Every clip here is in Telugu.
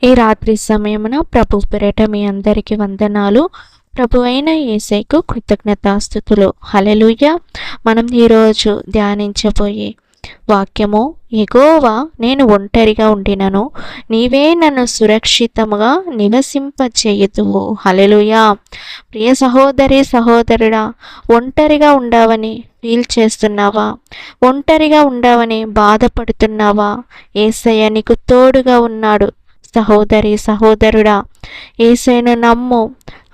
ఈ రాత్రి సమయమున ప్రభు పేరిట మీ అందరికీ వందనాలు. ప్రభు అయిన యేసయ్యకు కృతజ్ఞతాస్తుతులు. హల్లెలూయా. మనం ఈరోజు ధ్యానించబోయే వాక్యము, యెహోవా నేను ఒంటరిగా ఉండినను నీవే నన్ను సురక్షితముగా నివసింపచేయుదువు. హల్లెలూయా. ప్రియ సహోదరి సహోదరుడా, ఒంటరిగా ఉండవని ఫీల్ చేస్తున్నావా? ఒంటరిగా ఉండవని బాధపడుతున్నావా? యేసయ్య నీకు తోడుగా ఉన్నాడు. సహోదరి సహోదరుడా, యేసయ్యను నమ్ము.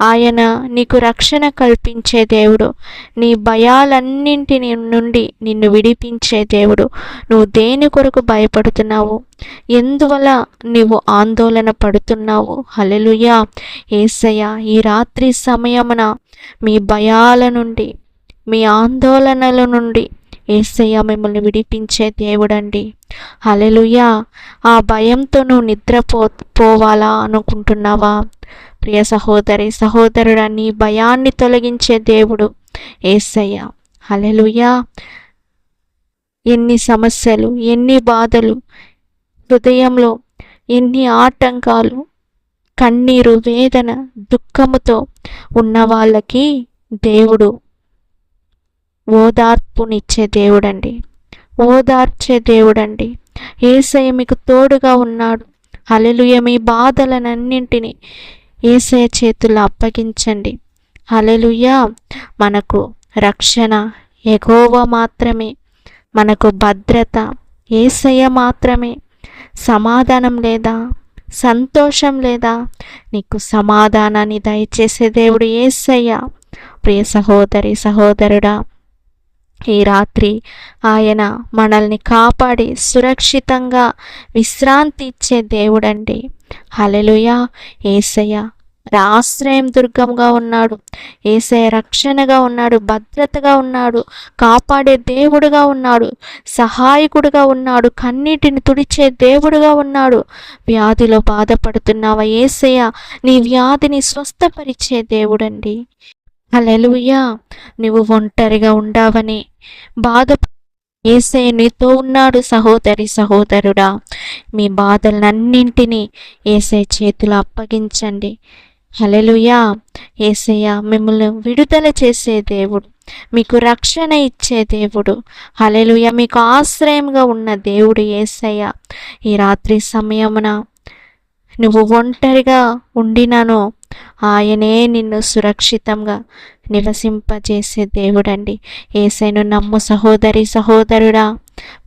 ఆయన నీకు రక్షణ కల్పించే దేవుడు. నీ భయాలన్నింటిని నుండి నిన్ను విడిపించే దేవుడు. నువ్వు దేని కొరకు భయపడుతున్నావు? ఎందువల్ల నీవు ఆందోళన పడుతున్నావు? హల్లెలూయా. యేసయ్య ఈ రాత్రి సమయమున మీ భయాల నుండి, మీ ఆందోళనల నుండి యేసయ్య మిమ్మల్ని విడిపించే దేవుడండి. హల్లెలూయా. ఆ భయంతో నువ్వు నిద్రపోవాలా అనుకుంటున్నావా? ప్రియ సహోదరి సహోదరుడా, నీ భయాన్ని తొలగించే దేవుడు యేసయ్య. హల్లెలూయా. ఎన్ని సమస్యలు, ఎన్ని బాధలు, హృదయంలో ఎన్ని ఆటంకాలు, కన్నీరు, వేదన, దుఃఖముతో ఉన్న వాళ్ళకి దేవుడు ఓదార్పునిచ్చే దేవుడండి. ఓదార్చే దేవుడండి. యేసయ్య మీకు తోడుగా ఉన్నాడు. హల్లెలూయా. మీ బాధలనన్నింటినీ యేసయ్య చేతుల్లో అప్పగించండి. హల్లెలూయా. మనకు రక్షణ యెహోవా మాత్రమే, మనకు భద్రత యేసయ్య మాత్రమే. సమాధానం లేదా? సంతోషం లేదా? నీకు సమాధానాన్ని దయచేసే దేవుడు యేసయ్య. ప్రియ సహోదరి సహోదరుడా, ఈ రాత్రి ఆయన మనల్ని కాపాడి సురక్షితంగా విశ్రాంతి ఇచ్చే దేవుడండి. హల్లెలూయా. యేసయ్య ఆశ్రయం దుర్గంగా ఉన్నాడు. యేసయ్య రక్షణగా ఉన్నాడు, భద్రతగా ఉన్నాడు, కాపాడే దేవుడుగా ఉన్నాడు, సహాయకుడుగా ఉన్నాడు, కన్నీటిని తుడిచే దేవుడుగా ఉన్నాడు. వ్యాధిలో బాధపడుతున్నావా? యేసయ్య నీ వ్యాధిని స్వస్థపరిచే దేవుడండి. హల్లెలూయా. నువ్వు ఒంటరిగా ఉండవని బాధ, యేసయ్య నీతో ఉన్నాడు. సహోదరి సహోదరుడా, మీ బాధలన్నింటినీ యేసయ్య చేతులు అప్పగించండి. హల్లెలూయా. యేసయ్య మిమ్మల్ని విడుదల చేసే దేవుడు, మీకు రక్షణ ఇచ్చే దేవుడు. హల్లెలూయా. మీకు ఆశ్రయంగా ఉన్న దేవుడు యేసయ్య. ఈ రాత్రి సమయమున నువ్వు ఒంటరిగా ఉండినను ఆయనే నిన్ను సురక్షితంగా నివసింపజేసే దేవుడండి. యేసయ్యను నమ్ము సహోదరి సహోదరుడా.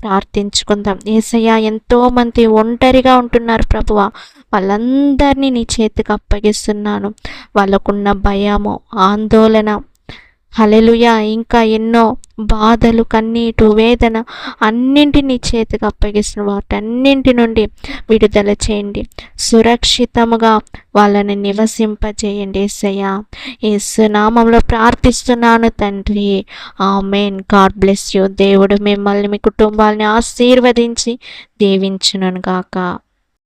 ప్రార్థించుకుందాం. యేసయ్య, ఎంతోమంది ఒంటరిగా ఉంటున్నారు ప్రభువా, వాళ్ళందరినీ నీ చేతికి అప్పగిస్తున్నాను. వాళ్ళకున్న భయము, ఆందోళన, హల్లెలూయా, ఇంకా ఎన్నో బాధలు, కన్నీటు, వేదన అన్నింటినీ చేతికి అప్పగిస్తున్న వాటన్నింటి నుండి విడుదల చేయండి. సురక్షితముగా వాళ్ళని నివసింపజేయండి యేసయ్యా. యేసు నామములో ప్రార్థిస్తున్నాను తండ్రి. ఆమేన్. God bless you. దేవుడు మిమ్మల్ని, మీ కుటుంబాలని ఆశీర్వదించి దీవించును గాక.